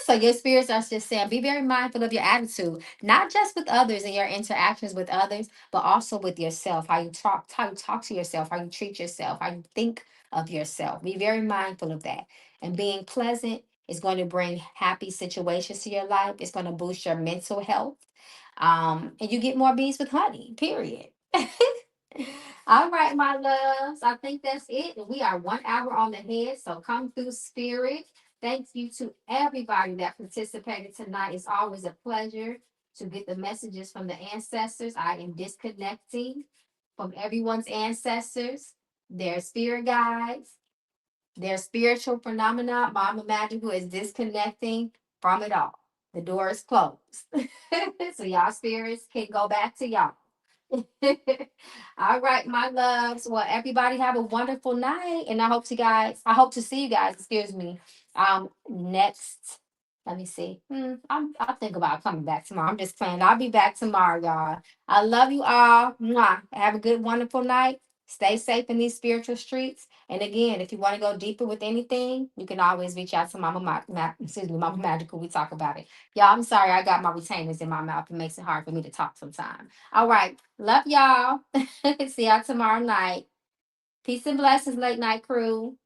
Speaker 1: So your spirits are just saying, be very mindful of your attitude, not just with others and your interactions with others, but also with yourself. How you talk to yourself, how you treat yourself, how you think of yourself. Be very mindful of that. And being pleasant is going to bring happy situations to your life. It's going to boost your mental health. And you get more bees with honey. Period. All right, my loves. I think that's it. We are 1 hour on the head. So come through, spirit. Thank you to everybody that participated tonight. It's always a pleasure to get the messages from the ancestors. I am disconnecting from everyone's ancestors, their spirit guides, their spiritual phenomena. Mama Magical is disconnecting from it all. The door is closed. So y'all spirits can go back to y'all. All right, my loves. Well, everybody have a wonderful night. And I hope to see you guys, excuse me. Next, let me see. I'll think about coming back tomorrow. I'm just playing. I'll be back tomorrow, y'all. I love you all. Mwah. Have a good, wonderful night. Stay safe in these spiritual streets. And again, if you want to go deeper with anything, you can always reach out to Mama Magical. We talk about it. Y'all, I'm sorry I got my retainers in my mouth. It makes it hard for me to talk sometimes. All right. Love y'all. See y'all tomorrow night. Peace and blessings, late night crew.